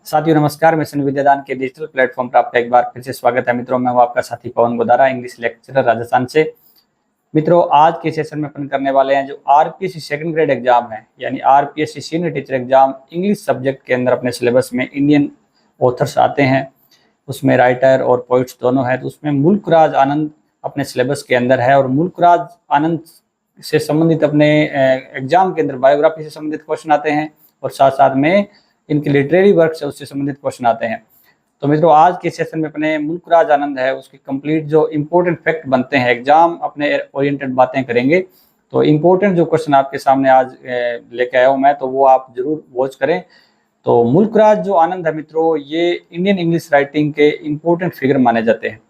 साथियों नमस्कार। मिशन विद्यादान के डिजिटल प्लेटफॉर्म पर आपका एक बार फिर से स्वागत है। मित्रों, मैं हूं आपका साथी पवन गोदारा, इंग्लिश लेक्चरर राजस्थान से। मित्रों, आज के सेशन में अपन करने वाले हैं जो आरपीएससी सेकंड ग्रेड एग्जाम है, यानी RPSC senior teacher exam English subject के अंदर अपने सिलेबस में इंडियन ऑथर्स आते हैं, उसमें राइटर और पोइट्स दोनों है। तो उसमें मुल्कराज आनंद अपने सिलेबस के अंदर है और मुल्कराज आनंद से संबंधित अपने एग्जाम के अंदर बायोग्राफी से संबंधित क्वेश्चन आते हैं और साथ साथ में इनके लिटरेरी वर्क से उससे संबंधित क्वेश्चन आते हैं। तो मित्रों, आज के सेशन में अपने मुल्कराज आनंद है उसके कंप्लीट जो इंपॉर्टेंट फैक्ट बनते हैं, एग्जाम अपने ओरिएंटेड बातें करेंगे। तो इंपॉर्टेंट जो क्वेश्चन आपके सामने आज लेके आया हूँ मैं, तो वो आप जरूर वॉच करें। तो मुल्कराज जो आनंद है मित्रों, ये इंडियन इंग्लिश राइटिंग के इंपॉर्टेंट फिगर माने जाते हैं।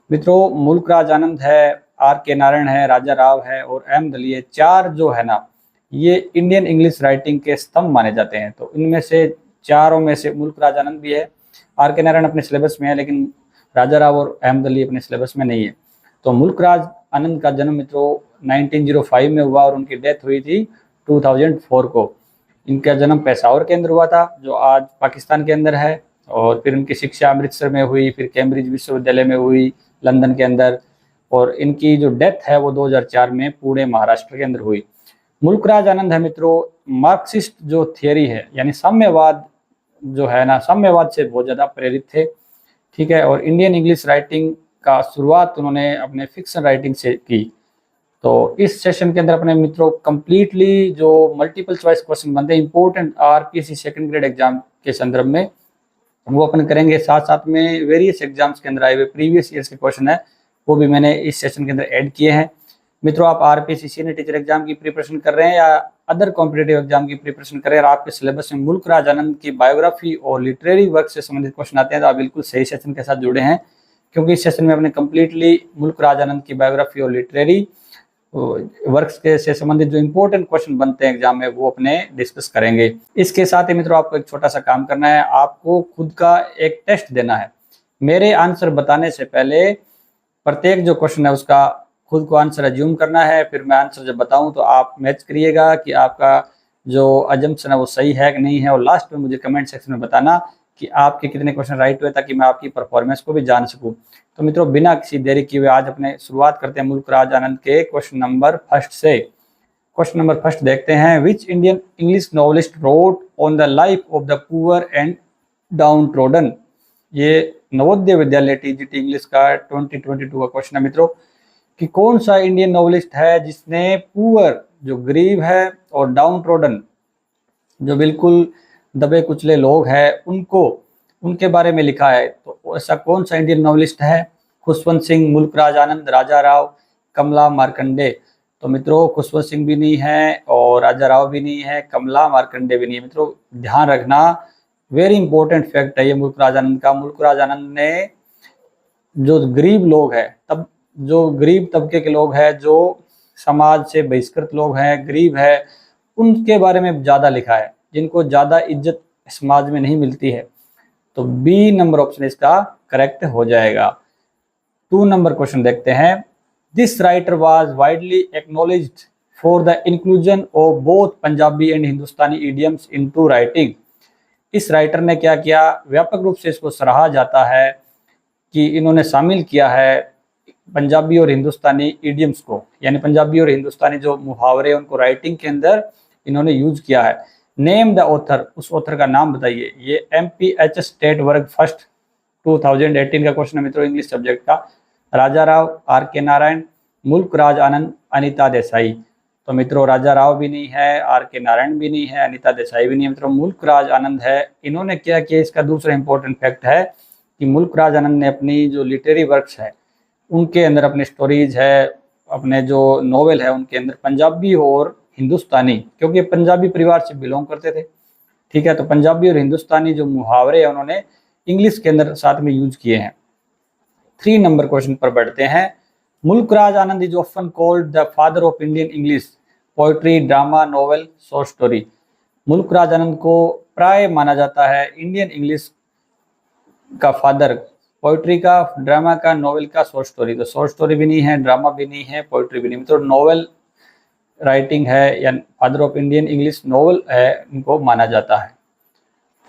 मित्रों, मुल्कराज आनंद है, आर के नारायण है, राजा राव है और एम दली, चार जो है ना, ये इंडियन इंग्लिश राइटिंग के स्तंभ माने जाते हैं। तो इनमें से चारों में से मुल्कराज आनंद भी है। आर के नारायण अपने सिलेबस में है, लेकिन राजा राव और अहमद अली अपने सिलेबस में नहीं है। तो मुल्कराज आनंद का जन्म मित्रों 1905 में हुआ और उनकी डेथ हुई थी 2004 को। इनका जन्म पेशावर के अंदर हुआ था, जो आज पाकिस्तान के अंदर है, और फिर उनकी शिक्षा अमृतसर में हुई, फिर कैम्ब्रिज विश्वविद्यालय में हुई लंदन के अंदर, और इनकी जो डेथ है वो 2004 में पुणे महाराष्ट्र के अंदर हुई। मुल्कराज आनंद है मित्रों, मार्क्सिस्ट जो थियरी है यानी साम्यवाद जो है ना, साम्यवाद से बहुत ज़्यादा प्रेरित थे। ठीक है, और इंडियन इंग्लिश राइटिंग का शुरुआत उन्होंने अपने फिक्शन राइटिंग से की। तो इस सेशन के अंदर अपने मित्रों कंप्लीटली जो मल्टीपल चॉइस क्वेश्चन बनते हैं important RPSC second grade exam के संदर्भ में, वो अपन करेंगे। साथ साथ में वेरियस एग्जाम्स के अंदर आए हुए प्रीवियस ईयर्स के क्वेश्चन है, वो भी मैंने इस सेशन के अंदर ऐड किए हैं। मित्रों, आप आरपीएससी सीनियर टीचर एग्जाम की प्रिपरेशन कर रहे हैं या अदर कॉम्पिटेटिव एग्जाम की प्रिपरेशन कर रहे हैं और आपके सिलेबस में मुल्कराज आनंद की बायोग्राफी और लिटरेरी वर्क से संबंधित क्वेश्चन आते हैं, तो आप बिल्कुल सही सेशन के साथ जुड़े हैं, क्योंकि इस सेशन में अपने कंप्लीटली मुल्कराज आनंद की बायोग्राफी और लिटरेरी वर्क्स के से संबंधित जो इंपॉर्टेंट क्वेश्चन बनते हैं एग्जाम में, वो अपने डिस्कस करेंगे। इसके साथ ही मित्रों, आपको एक छोटा सा काम करना है, आपको खुद का एक टेस्ट देना है। मेरे आंसर बताने से पहले प्रत्येक जो क्वेश्चन है उसका खुद को आंसर अज्यूम करना है। फिर मैं आंसर जब बताऊं तो आप मैच करिएगा कि आपका जो अजम्पशन है वो सही है कि नहीं है, और लास्ट में मुझे कमेंट सेक्शन में बताना कि आपके कितने क्वेश्चन राइट हुए, ताकि मैं आपकी परफॉर्मेंस को भी जान सकूं। तो मित्रों, बिना किसी देरी किए हुए आज अपने शुरुआत करते हैं मुल्कराज आनंद के क्वेश्चन नंबर फर्स्ट से। क्वेश्चन नंबर फर्स्ट देखते हैं। Which Indian English novelist road on the life of the poor and down trodden. ये नवोदय विद्यालय टीजीटी इंग्लिश का 2022 का क्वेश्चन है मित्रों, कि कौन सा इंडियन नॉवलिस्ट है जिसने पुअर जो गरीब है और डाउन ट्रोडन जो बिल्कुल दबे कुचले लोग हैं उनको, उनके बारे में लिखा है। तो ऐसा कौन सा इंडियन नॉवलिस्ट है? खुशवंत सिंह, मुल्कराज आनंद, राजा राव, कमला मार्कंडे। तो मित्रों, खुशवंत सिंह भी नहीं है और राजा राव भी नहीं है, कमला मार्कंडे भी नहीं है। मित्रों ध्यान रखना, वेरी इंपॉर्टेंट फैक्ट है ये मुल्कराज आनंद का। मुल्कराज आनंद ने जो गरीब लोग हैं, तब जो गरीब तबके के लोग हैं, जो समाज से बहिष्कृत लोग हैं, गरीब है, उनके बारे में ज़्यादा लिखा है, जिनको ज़्यादा इज्जत समाज में नहीं मिलती है। तो बी नंबर ऑप्शन इसका करेक्ट हो जाएगा। 2 नंबर क्वेश्चन देखते हैं। This writer was widely acknowledged for the inclusion of both Punjabi and Hindustani idioms into writing. इस राइटर ने क्या किया? व्यापक रूप से इसको सराहा जाता है कि इन्होंने शामिल किया है पंजाबी और हिंदुस्तानी इडियम्स को, यानी पंजाबी और हिंदुस्तानी जो मुहावरे उनको राइटिंग के अंदर इन्होंने यूज किया है। नेम द ऑथर, उस ऑथर का नाम बताइए। ये MPH स्टेट वर्ग फर्स्ट 2018 का क्वेश्चन है मित्रों, इंग्लिश सब्जेक्ट का। राजा राव, आर के नारायण, मुल्कराज आनंद, अनीता देसाई। तो मित्रों राजा राव भी नहीं है, आर के नारायण भी नहीं है, अनीता देसाई भी नहीं है, मित्रों मुल्कराज आनंद है। इन्होंने क्या किया, इसका दूसरा इंपॉर्टेंट फैक्ट है कि मुल्कराज आनंद ने अपनी जो लिटरेरी वर्क्स है उनके अंदर, अपने स्टोरीज है, अपने जो नॉवेल है उनके अंदर पंजाबी और हिंदुस्तानी, क्योंकि पंजाबी परिवार से बिलोंग करते थे, ठीक है, तो पंजाबी और हिंदुस्तानी जो मुहावरे हैं उन्होंने इंग्लिश के अंदर साथ में यूज किए हैं। 3 नंबर क्वेश्चन पर बढ़ते हैं। Mulk Raj Anand is often called the father of Indian English, poetry, drama, novel, short story. Mulk Raj Anand को प्राय माना जाता है इंडियन इंग्लिश का फादर, पोइट्री का, ड्रामा का, नॉवेल का, शॉर्ट स्टोरी। तो शॉर्ट स्टोरी भी नहीं है, ड्रामा भी नहीं है, पोइट्री भी नहीं, तो नॉवेल राइटिंग है या father of Indian English novel है, इनको माना जाता है।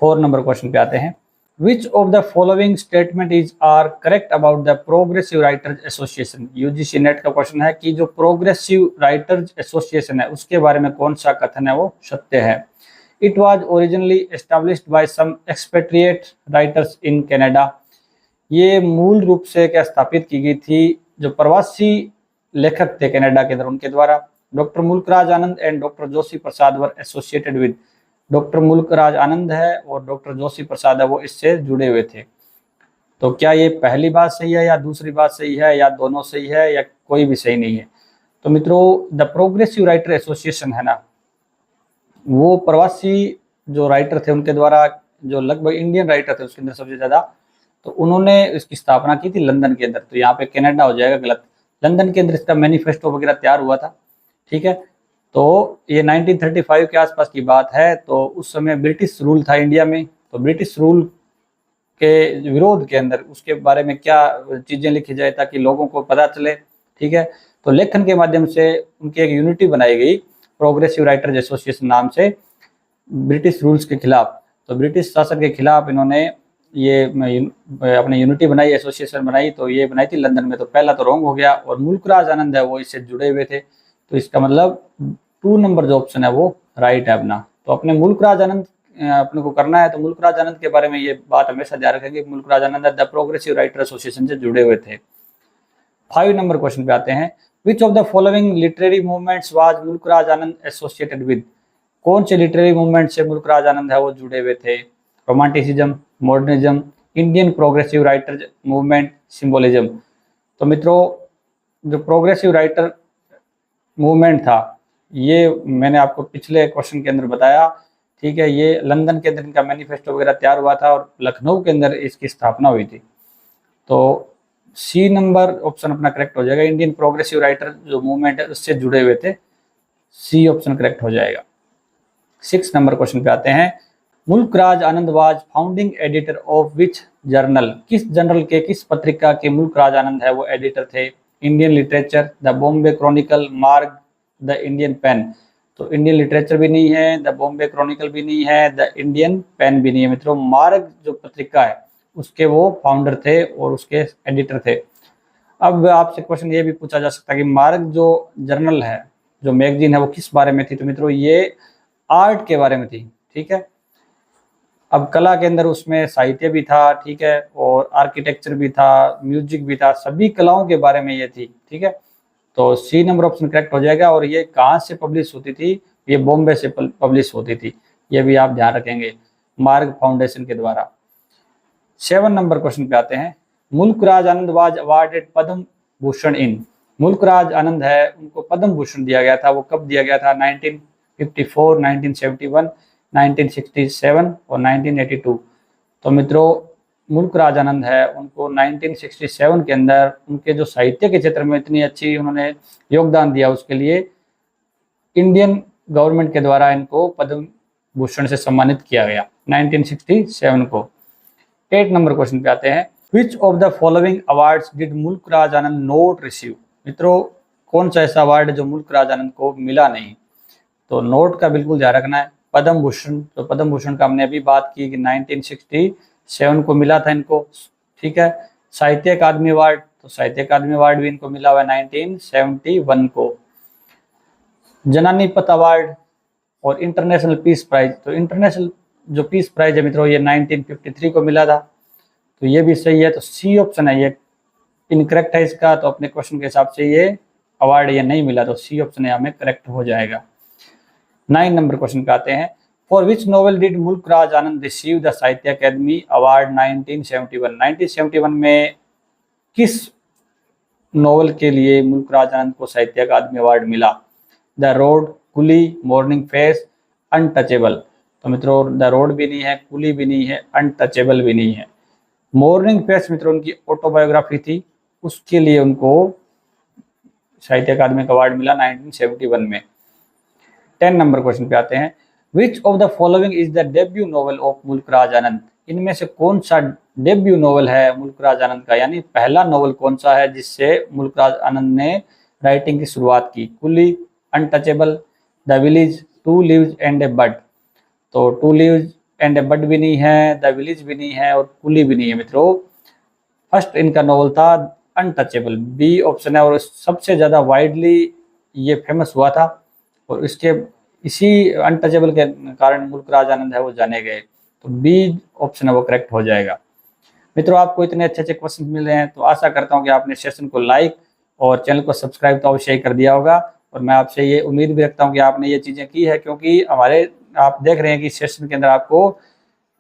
4 नंबर क्वेश्चन पे आते हैं। Which of the following statement is are correct about the progressive writers association. UGC NET का क्वेश्चन है कि जो प्रोग्रेसिव राइटर्स एसोसिएशन है उसके बारे में कौन सा कथन है वो सत्य है। It was originally established by some expatriate writers in Canada. ये मूल रूप से क्या स्थापित की गई थी, जो प्रवासी लेखक थे कनाडा के अंदर उनके द्वारा। Doctor Mulk Raj Anand and doctor Joshi Prasad were associated with. Doctor Mulk Raj Anand है और डॉक्टर जोशी प्रसाद है वो इससे जुड़े हुए थे। तो क्या ये पहली बात सही है या दूसरी बात सही है या दोनों सही है या कोई भी सही नहीं है। तो मित्रों द प्रोग्रेसिव राइटर एसोसिएशन है ना, वो प्रवासी जो राइटर थे उनके द्वारा, जो लगभग इंडियन राइटर थे उसके अंदर सबसे ज्यादा, तो उन्होंने इसकी स्थापना की थी लंदन के अंदर। तो यहाँ पे कनाडा हो जाएगा गलत। लंदन के अंदर इसका मैनिफेस्टो वगैरह तैयार हुआ था, ठीक है। तो ये 1935 के आसपास की बात है। तो उस समय ब्रिटिश रूल था इंडिया में, तो ब्रिटिश रूल के विरोध के अंदर उसके बारे में क्या चीजें लिखी जाए ताकि लोगों को पता चले, ठीक है। तो लेखन के माध्यम से उनकी एक यूनिटी बनाई गई प्रोग्रेसिव राइटर्स एसोसिएशन नाम से, ब्रिटिश रूल्स के खिलाफ। तो ब्रिटिश शासन के खिलाफ इन्होंने ये अपनी यूनिटी बनाई, एसोसिएशन बनाई। तो ये बनाई थी लंदन में। तो पहला तो रॉन्ग हो गया, और मुल्कराज आनंद है वो इससे जुड़े हुए थे। तो इसका मतलब 2 नंबर जो ऑप्शन है वो राइट है अपना। तो अपने मुल्कराज आनंद अपने को करना है, तो मुल्कराज आनंद के बारे में ये बात हमेशा ध्यान रखेंगे। मुल्कराज आनंद द प्रोग्रेसिव राइटर एसोसिएशन से जुड़े हुए थे। 5 नंबर क्वेश्चन पे आते हैं। Which of the following literary movements was Mulk Raj Anand associated with. कौन से लिटरेरी मूवमेंट से मुल्कराज आनंद है वो जुड़े हुए थे। Romanticism, modernism, Indian progressive writer movement, symbolism. तो मित्रों जो प्रोग्रेसिव राइटर मूवमेंट था ये मैंने आपको पिछले क्वेश्चन के अंदर बताया, ठीक है। ये लंदन के अंदर इनका मैनिफेस्टो वगैरह तैयार हुआ था और लखनऊ के अंदर इसकी स्थापना हुई थी। तो सी नंबर ऑप्शन अपना करेक्ट हो जाएगा। इंडियन प्रोग्रेसिव राइटर जो मूवमेंट है उससे जुड़े हुए थे, सी ऑप्शन करेक्ट हो जाएगा। 6 नंबर क्वेश्चन पे आते हैं। Mulk Raj Anand was founding editor of which journal. किस जर्नल के, किस पत्रिका के मुल्कराज आनंद है वो एडिटर थे। Indian literature, the Bombay Chronicle, मार्ग, द इंडियन पेन। तो इंडियन लिटरेचर भी नहीं है, द बॉम्बे क्रॉनिकल भी नहीं है, द इंडियन पेन भी नहीं है। मित्रों मार्ग जो पत्रिका है उसके वो फाउंडर थे और उसके एडिटर थे। अब आपसे क्वेश्चन ये भी पूछा जा सकता है कि मार्ग जो जर्नल है, जो मैगजीन है वो किस बारे में थी। तो मित्रों ये आर्ट के बारे में थी, ठीक है। अब कला के अंदर उसमें साहित्य भी था, ठीक है, और आर्किटेक्चर भी था, म्यूजिक भी था, सभी कलाओं के बारे में ये थी, ठीक है। तो सी नंबर ऑप्शन करेक्ट हो जाएगा। और ये कहाँ से पब्लिश होती थी, ये बॉम्बे से पब्लिश होती थी, ये भी आप ध्यान रखेंगे, मार्ग फाउंडेशन के द्वारा। 7 नंबर क्वेश्चन पे आते हैं। मुल्कराज आनंद वाज अवार्डेड पद्म भूषण इन। मुल्कराज आनंद है उनको पद्म भूषण दिया गया था, वो कब दिया गया था। 1954, 1971, 1967 और 1982। तो मित्रों मुल्कराज आनंद है उनको 1967 के अंदर उनके जो साहित्य के क्षेत्र में इतनी अच्छी उन्होंने योगदान दिया, उसके लिए इंडियन गवर्नमेंट के द्वारा इनको पद्म भूषण से सम्मानित किया गया 1967 को। 8 नंबर क्वेश्चन पे आते हैं। Which of the following awards did Mulk Raj Anand note receive. मित्रों कौन सा ऐसा अवार्ड जो मुल्कराज आनंद को मिला नहीं। तो नोट का बिल्कुल ध्यान रखना है। पद्म भूषण, तो पद्म भूषण का हमने अभी बात की कि 1967 को मिला था इनको, ठीक है। साहित्य अकादमी अवार्ड, तो साहित्य अकादमी अवार्ड भी इनको मिला हुआ है 1971 को। जनानी पथ अवार्ड और इंटरनेशनल पीस प्राइज, तो इंटरनेशनल जो पीस प्राइज है मित्रों ये 1953 को मिला था। तो ये भी सही है। तो सी ऑप्शन है ये इनकरेक्ट है इसका। तो अपने क्वेश्चन के हिसाब से ये अवार्ड ये नहीं मिला, तो सी ऑप्शन है हमें करेक्ट हो जाएगा। 9 नंबर क्वेश्चन पे आते हैं। For which novel did Mulk Raj Anand receive the साहित्य अकादमी अवार्ड 1971। 1971 में किस नॉवेल के लिए मुल्कराज आनंद को साहित्य अकादमी अवार्ड मिला। The road, coolie, morning face, untouchable. तो मित्रों द रोड भी नहीं है, कुली भी नहीं है, अनटचेबल भी नहीं है। मॉर्निंग फेस मित्रों उनकी ऑटोबायोग्राफी थी, उसके लिए उनको साहित्य अकादमी का अवार्ड मिला 1971 में। 10 नंबर क्वेश्चन पे आते हैं। Which of the following is the debut novel of Mulk Raj Anand. इनमें से कौन सा डेब्यू नॉवल है मुल्कराज आनंद का, यानी पहला नॉवल कौन सा है जिससे मुल्कराज आनंद ने राइटिंग की शुरुआत की। Coolie, untouchable, the village, two leaves and a bird. तो two leaves and a bud भी नहीं है, द विलेज भी नहीं है और कुली भी नहीं है मित्रों। फर्स्ट इनका नॉवल था अनटचेबल, बी ऑप्शन है, और सबसे ज़्यादा वाइडली ये फेमस हुआ था और इसके इसी अनटचेबल के कारण मुल्कराज आनंद है वो जाने गए। तो बी ऑप्शन है वो करेक्ट हो जाएगा। मित्रों आपको इतने अच्छे अच्छे क्वेश्चन मिल रहे हैं तो आशा करता हूँ कि आपने सेशन को लाइक और चैनल को सब्सक्राइब तो अवश्य ही कर दिया होगा। और मैं आपसे ये उम्मीद भी रखता हूँ कि आपने ये चीज़ें की है, क्योंकि हमारे आप देख रहे हैं कि सेशन के अंदर आपको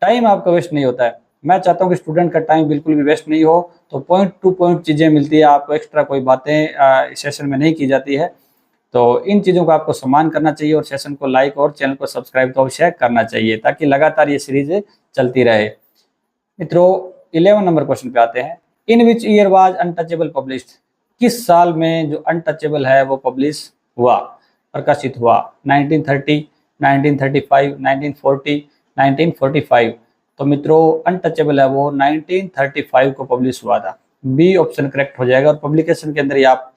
टाइम आपका वेस्ट नहीं होता है। मैं चाहता हूँ कि स्टूडेंट का टाइम बिल्कुल भी वेस्ट नहीं हो, तो पॉइंट टू पॉइंट चीज़ें मिलती है आपको, एक्स्ट्रा कोई बातें सेशन में नहीं की जाती है। तो इन चीज़ों को आपको सम्मान करना चाहिए और सेशन को लाइक और चैनल को सब्सक्राइब तो अवश्य करना चाहिए ताकि लगातार ये सीरीज चलती रहे। मित्रों 11 नंबर क्वेश्चन पे आते हैं। In which year was untouchable published? किस साल में जो अनटचेबल है वो पब्लिश हुआ, प्रकाशित हुआ? 1930, 1935, 1940, 1945। तो मित्रों अनटचेबल है वो 1935 को पब्लिश हुआ था। बी ऑप्शन करेक्ट हो जाएगा। और पब्लिकेशन के अंदर ही आप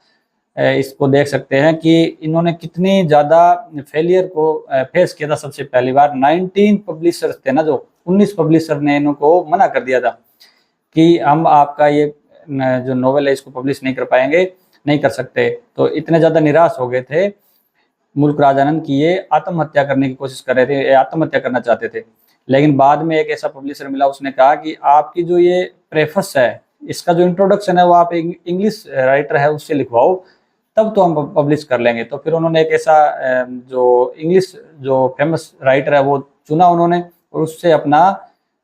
इसको देख सकते हैं कि इन्होंने कितनी ज़्यादा फेलियर को फेस किया था। सबसे पहली बार 19 पब्लिशर्स थे ना, जो 19 पब्लिशर ने इनको मना कर दिया था कि हम आपका ये जो नोवेल है इसको पब्लिश नहीं कर पाएंगे, नहीं कर सकते। तो इतने ज़्यादा निराश हो गए थे मुल्कराज आनंद की ये आत्महत्या करने की कोशिश कर रहे थे, आत्महत्या करना चाहते थे। लेकिन बाद में एक ऐसा पब्लिशर मिला, उसने कहा कि आपकी जो ये प्रेफस है, इसका जो इंट्रोडक्शन है वो आप इंग्लिश राइटर है उससे लिखवाओ, तब तो हम पब्लिश कर लेंगे। तो फिर उन्होंने एक ऐसा जो इंग्लिश जो फेमस राइटर है वो चुना उन्होंने, और उससे अपना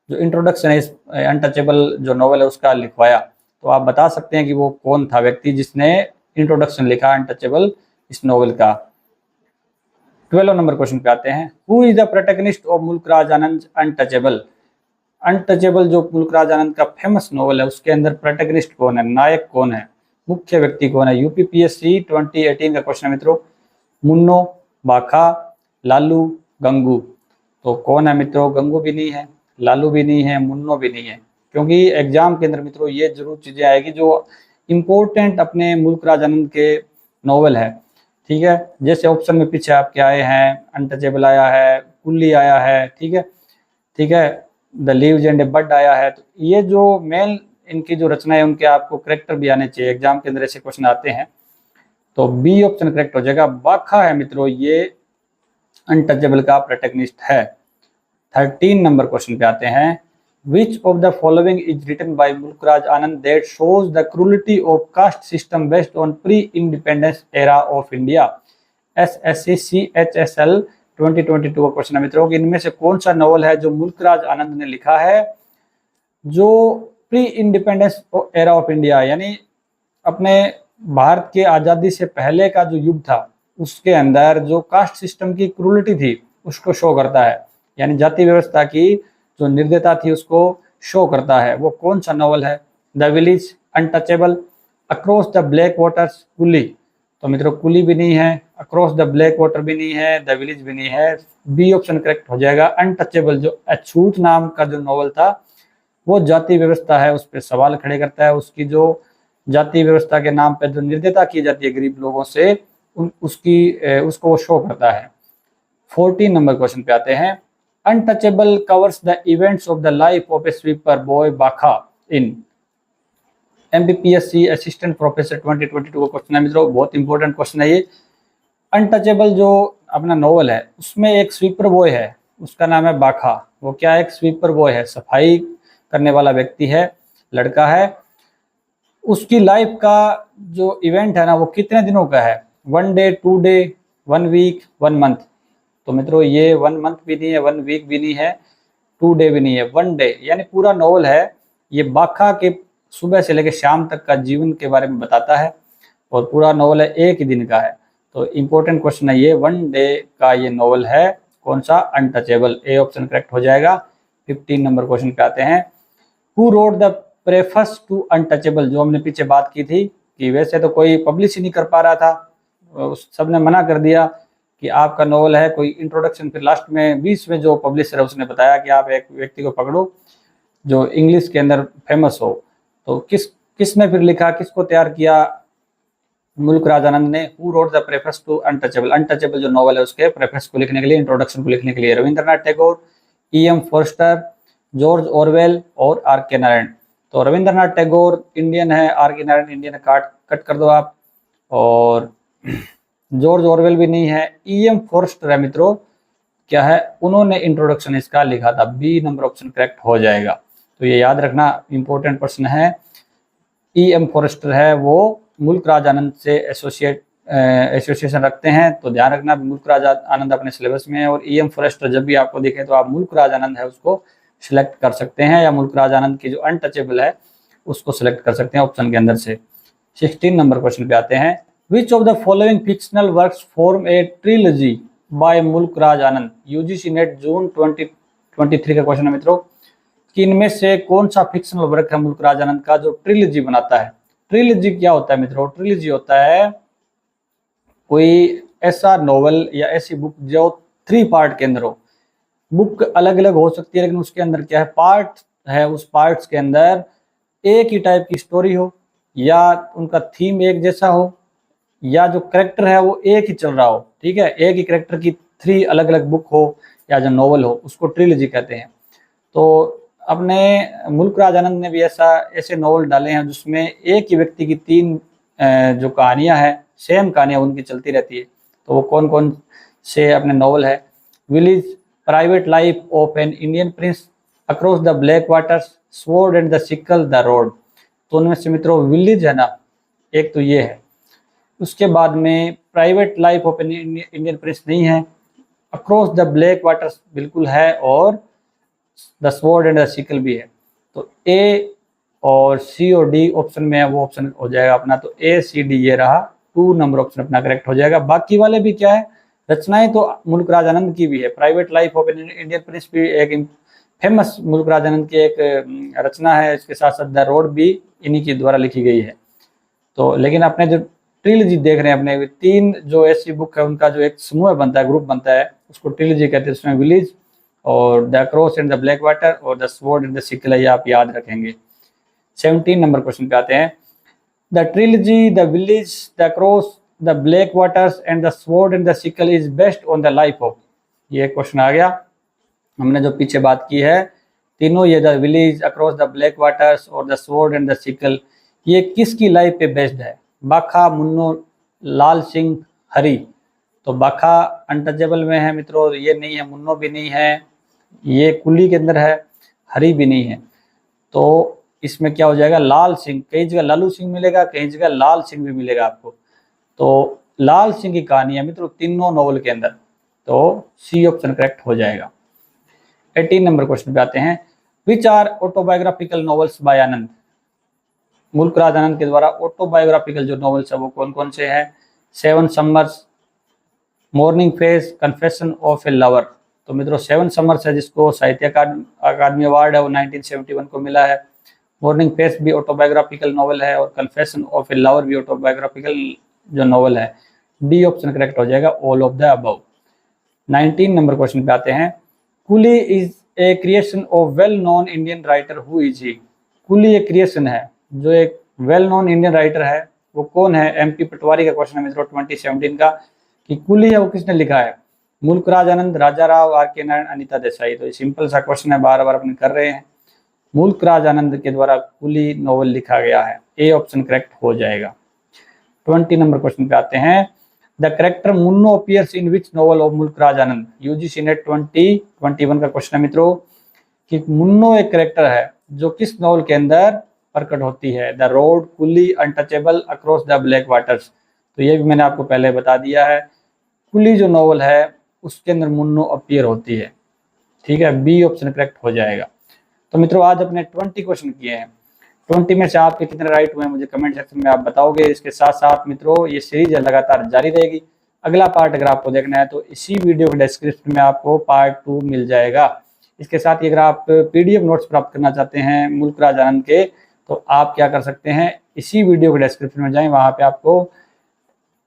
जो इंट्रोडक्शन है इस अनटचेबल जो नॉवल है उसका लिखवाया। तो आप बता सकते हैं कि वो कौन था व्यक्ति जिसने इंट्रोडक्शन लिखा अनटचेबल इस नॉवल का। 12 नंबर क्वेश्चन पे आते हैं। Who is the protagonist of Mulk Raj Anand untouchable? Untouchable जो मुल्कराज आनंद का फेमस नॉवल है उसके अंदर प्रोटैगनिस्ट कौन है, नायक कौन है, मुख्य व्यक्ति कौन है? यूपीपीएससी 2018 का क्वेश्चन है मित्रों। मुन्नो, बाखा, लालू, गंगू। तो कौन है मित्रों? गंगू भी नहीं है, लालू भी नहीं है, मुन्नो भी नहीं है। क्योंकि एग्जाम के अंदर मित्रों ये जरूर चीजें आएगी जो इम्पोर्टेंट अपने मुल्कराज आनंद के नॉवल है, ठीक है। जैसे ऑप्शन में पीछे आपके आए हैं, अनटचेबल आया है, कुल्ली आया है, ठीक है, ठीक है, द लीव्स एंड ए बड आया है। तो ये जो मेन इनकी जो रचना है उनके आपको करेक्टर भी आने चाहिए, एग्जाम के अंदर ऐसे क्वेश्चन आते हैं। तो बी ऑप्शन करेक्ट हो जाएगा। बाखा है मित्रों ये अनटचेबल का प्रोटैगनिस्ट है। 13 नंबर क्वेश्चन पे आते हैं। Which of the following is written by Mulk Raj Anand that shows the cruelty of caste system based on pre independence era of India? SSC-CHSL 2022 का क्वेश्चन है मित्रों कि इनमें से कौन सा नॉवल है जो मुल्कराज आनंद ने लिखा है जो pre independence era of India, यानी अपने भारत के आज़ादी से पहले का जो युग था उसके अंदर जो कास्ट सिस्टम की क्रूलिटी थी उसको शो करता है, यानी जाति व्यवस्था की जो निर्दयता थी उसको शो करता है। वो कौन सा नॉवल है? The village, untouchable, across the black waters, coolie. तो मित्रों कुली भी नहीं है, अक्रॉस द ब्लैक वाटर भी नहीं है, द विलेज भी नहीं है। बी ऑप्शन करेक्ट हो जाएगा। अनटचेबल जो अछूत नाम का जो नॉवल था वो जाति व्यवस्था है उस पर सवाल खड़े करता है, उसकी जो जाति व्यवस्था के नाम पर जो निर्दयता की जाती है गरीब लोगों से उसको वो शो करता है। 14 नंबर क्वेश्चन पे आते हैं। Untouchable covers the events of the life of A sweeper boy बाखा इन MPPSC असिस्टेंट प्रोफेसर 2022 का क्वेश्चन है मित्रों, बहुत इंपॉर्टेंट क्वेश्चन है ये। अनटचेबल जो अपना नॉवल है उसमें एक स्वीपर बॉय है, उसका नाम है बाखा। वो क्या है? एक स्वीपर बॉय है, सफाई करने वाला व्यक्ति है, लड़का है। उसकी लाइफ का जो इवेंट है ना वो कितने दिनों का है? 1 डे, 2 डे, 1 वीक, 1 मंथ। तो मित्रों ये 1 मंथ भी नहीं है, 1 वीक भी नहीं है, 2 डे भी नहीं है, 1 डे, यानी पूरा नॉवल है ये बाखा के सुबह से लेकर शाम तक का जीवन के बारे में बताता है और पूरा नॉवल है 1 ही दिन का है। तो इम्पोर्टेंट क्वेश्चन है ये, 1 डे का ये नॉवल है। कौन सा? अनटचेबल। ए ऑप्शन करेक्ट हो जाएगा। 15 नंबर क्वेश्चन पे आते हैं। Who wrote the preface to untouchable? जो हमने पीछे बात की थी कि वैसे तो कोई पब्लिश ही नहीं कर पा रहा था, सबने मना कर दिया कि आपका नॉवल है कोई इंट्रोडक्शन। फिर लास्ट में 20 में जो पब्लिशर है उसने बताया कि आप एक व्यक्ति को पकड़ो जो इंग्लिश के अंदर फेमस हो। तो किसने फिर लिखा, किसको तैयार किया? मुल्कराज आनंद ने। Who wrote the preface to untouchable? Untouchable जो नॉवल है उसके प्रेफस को लिखने के लिए, इंट्रोडक्शन को लिखने के लिए Rabindranath Tagore, E.M. Forster, George Orwell और आर के नारायण। तो रविंद्रनाथ टैगोर इंडियन है, आर के नारायण इंडियन है, कट कर दो आप। और जॉर्ज ऑरवेल भी नहीं है। E.M. फॉरेस्टर है मित्रों, क्या है, उन्होंने इंट्रोडक्शन इसका लिखा था। बी नंबर ऑप्शन करेक्ट हो जाएगा। तो ये याद रखना, इंपॉर्टेंट प्रश्न है। E.M. फॉरेस्टर है वो मुल्क राज आनंद से एसोसिएशन रखते हैं, तो ध्यान रखना मुल्क राज आनंद अपने सिलेबस में है। और E.M. फॉरेस्टर जब भी आपको दिखे तो आप मुल्क राज आनंद है उसको सिलेक्ट कर सकते हैं, या मुल्क राज आनंद की जो अनटचेबल है उसको सिलेक्ट कर सकते हैं ऑप्शन के अंदर से। 16 नंबर क्वेश्चन पे आते हैं। Which of the following fictional works form a trilogy by Mulk Raj Anand? UGC net जून 2023 का क्वेश्चन है मित्रों कि इनमें से कौन सा फिक्शनल वर्क है मुल्क राज आनंद का जो ट्रिलॉजी बनाता है? ट्रिलॉजी क्या होता है मित्रों? ट्रिलॉजी होता है कोई ऐसा नॉवल या ऐसी बुक जो 3 पार्ट के अंदर हो। बुक अलग अलग हो सकती है, लेकिन उसके अंदर क्या है, पार्ट है, उस पार्ट्स के अंदर एक ही टाइप की स्टोरी हो, या उनका थीम एक जैसा हो, या जो करेक्टर है वो एक ही चल रहा हो। ठीक है, एक ही करेक्टर की 3 अलग अलग बुक हो या जो नॉवल हो, उसको ट्रिलॉजी कहते हैं। तो अपने मुल्क राज आनंद ने भी ऐसे नॉवल डाले हैं जिसमें एक ही व्यक्ति की 3 जो कहानियां हैं, सेम कहानियां उनकी चलती रहती है। तो वो कौन कौन से अपने नॉवल है? Village, private life of an Indian Prince, across the black waters, sword and the sickle, the road. तो उनमें से मित्रों विलेज है ना, एक तो ये है। उसके बाद में private life of an Indian Prince नहीं है, अक्रॉस द ब्लैक वाटर्स बिल्कुल है, और the sword and the sickle भी है। तो ए और सी और डी ऑप्शन में है, वो ऑप्शन हो जाएगा अपना। तो ए सी डी ये रहा, 2 नंबर ऑप्शन अपना करेक्ट हो जाएगा। बाकी वाले भी क्या है, रचनाएं तो मुल्क राज आनंद की भी है। Private life of an Indian Prince भी एक फेमस मुल्क राज आनंद की एक रचना है। इसके साथ साथ द रोड भी इन्हीं के द्वारा लिखी गई है। तो लेकिन अपने जो ट्रिलॉजी देख रहे हैं, अपने 3 जो ऐसी बुक है उनका जो एक समूह बनता है, ग्रुप बनता है, उसको ट्रिलॉजी कहते हैं। उसमें विलेज और the cross and the black water और the sword and the sickle, ये आप याद रखेंगे। 17 नंबर क्वेश्चन पे आते हैं। The trilogy, the village, the cross, the black waters and the sword and the sickle is based on the life of. ये question आ गया। हमने जो पीछे बात की है तीनों, ये the village, across the black waters और the sword and the sickle, ये किसकी लाइफ पे बेस्ड है? बाखा, मुन्नो, लाल सिंह, हरी। तो बाखा अनटचेबल में है मित्रों, ये नहीं है, मुन्नो भी नहीं है, ये कुली के अंदर है, हरी भी नहीं है। तो इसमें क्या हो जाएगा, लाल सिंह। कई जगह लालू सिंह मिलेगा, कई जगह लाल सिंह भी मिलेगा आपको। तो लाल सिंह की कहानी है मित्रों तीनों नॉवल के अंदर, तो सी ऑप्शन करेक्ट हो जाएगा। 18 नंबर क्वेश्चन पे आते हैं। Which are autobiographical novels by Anand? Mulk Raj आनंद के द्वारा ऑटोबायोग्राफिकल जो नॉवेल्स है वो कौन कौन से हैं? 7 summers, morning phase, confession of a lover. तो मित्रों 7 समर्स है जिसको साहित्य अकादमी अवार्ड है, वो 1971 को मिला है। मॉर्निंग फेज भी ऑटोबायोग्राफिकल नॉवल है, और कन्फेशन ऑफ ए लवर भी ऑटोबायोग्राफिकल जो नॉवल है। डी ऑप्शन करेक्ट हो जाएगा, all of the above. 19 number question पे आते हैं। Coolie is a creation of well known Indian writer, who is he? Coolie एक क्रिएशन है, जो एक वेल नोन इंडियन राइटर है, वो कौन है? MP पटवारी का क्वेश्चन है मित्रों 2017 का, कि कुली है वो किसने लिखा है? मुल्क राज आनंद, राजा राव, आर के नारायण, अनीता देसाई। तो ये सिंपल सा क्वेश्चन है, बार बार अपन कर रहे हैं। मुल्क राज आनंद के द्वारा कुली नॉवल लिखा गया है, ए ऑप्शन करेक्ट हो जाएगा। 20 नंबर क्वेश्चन पे आते हैं। The character Munro appears in which novel of मुल्क राज आनंद? यूजीसी नेट 2021 का क्वेश्चन है मित्रों, कि मुन्नो एक करेक्टर है जो किस नॉवल के अंदर प्रकट होती है? The road, coolie, untouchable, across the black waters. तो ये भी मैंने आपको पहले बता दिया है। कुली जो नॉवल है उसके अंदर मुन्नो अपीयर होती है। ठीक है, बी ऑप्शन करेक्ट हो जाएगा। तो मित्रों आज अपने 20 क्वेश्चन किए हैं। 20 में से आपके कितने राइट हुए हैं मुझे कमेंट सेक्शन में आप बताओगे। इसके साथ साथ मित्रों ये सीरीज लगातार जारी रहेगी। अगला पार्ट अगर आपको देखना है तो इसी वीडियो के डिस्क्रिप्शन में आपको पार्ट 2 मिल जाएगा। इसके साथ ही अगर आप PDF नोट्स प्राप्त करना चाहते हैं मुल्क राज आनंद के, तो आप क्या कर सकते हैं, इसी वीडियो के डिस्क्रिप्शन में जाएं, वहां पे आपको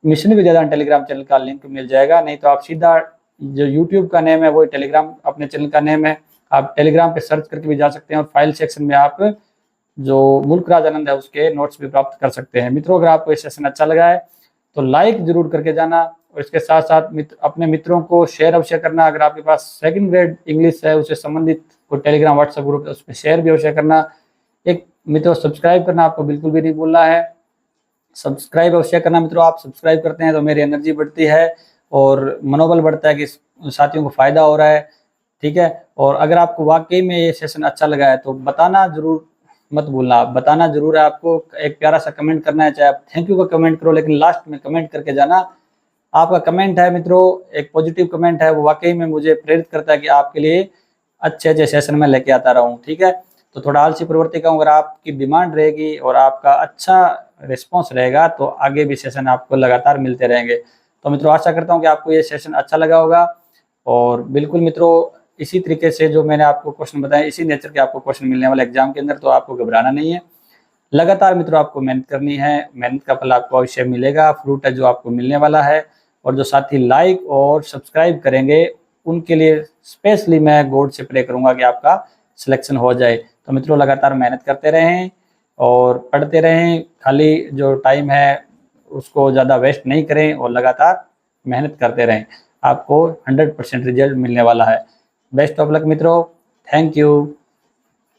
मिशन विद्यादान टेलीग्राम चैनल का लिंक मिल जाएगा। नहीं तो आप सीधा जो यूट्यूब का नेम है वो टेलीग्राम अपने चैनल का नेम है, आप टेलीग्राम पे सर्च करके भी जा सकते हैं, और फाइल सेक्शन में आप जो मुल्क राज आनंद है उसके नोट्स भी प्राप्त कर सकते हैं। मित्रों अगर आपको ये सेशन अच्छा लगा है तो लाइक जरूर करके जाना, और इसके साथ साथ अपने मित्रों को शेयर अवश्य करना। अगर आपके पास सेकंड ग्रेड इंग्लिश है, उससे संबंधित कोई टेलीग्राम व्हाट्सएप ग्रुप है, उस पर शेयर भी अवश्य करना। एक मित्रों सब्सक्राइब करना आपको बिल्कुल भी नहीं भूलना है, सब्सक्राइब अवश्य करना मित्रों। आप सब्सक्राइब करते हैं तो मेरी एनर्जी बढ़ती है और मनोबल बढ़ता है कि साथियों को फायदा हो रहा है, ठीक है। और अगर आपको वाकई में ये सेशन अच्छा लगा है तो बताना जरूर मत भूलना, आप बताना जरूर है। आपको एक प्यारा सा कमेंट करना है, चाहे आप थैंक यू का कमेंट करो, लेकिन लास्ट में कमेंट करके जाना। आपका कमेंट है मित्रों, एक पॉजिटिव कमेंट है, वो वाकई में मुझे प्रेरित करता है कि आपके लिए अच्छे अच्छे सेशन में लेके आता रहूं, ठीक है। तो थोड़ा आलसी प्रवृत्ति का, अगर आपकी डिमांड रहेगी और आपका अच्छा रिस्पॉन्स रहेगा तो आगे भी सेशन आपको लगातार मिलते रहेंगे। तो मित्रों आशा करता हूँ कि आपको ये सेशन अच्छा लगा होगा। और बिल्कुल मित्रों इसी तरीके से जो मैंने आपको क्वेश्चन बताए, इसी नेचर के आपको क्वेश्चन मिलने वाले एग्जाम के अंदर, तो आपको घबराना नहीं है। लगातार मित्रों आपको मेहनत करनी है, मेहनत का फल आपको अवश्य मिलेगा, फ्रूट है जो आपको मिलने वाला है। और जो साथी लाइक और सब्सक्राइब करेंगे उनके लिए स्पेशली मैं गॉड से प्रे करूंगा कि आपका सिलेक्शन हो जाए। तो मित्रों लगातार मेहनत करते रहें और पढ़ते रहें, खाली जो टाइम है उसको ज़्यादा वेस्ट नहीं करें और लगातार मेहनत करते रहें, आपको 100% रिजल्ट मिलने वाला है। बेस्ट ऑफ लक मित्रों, थैंक यू।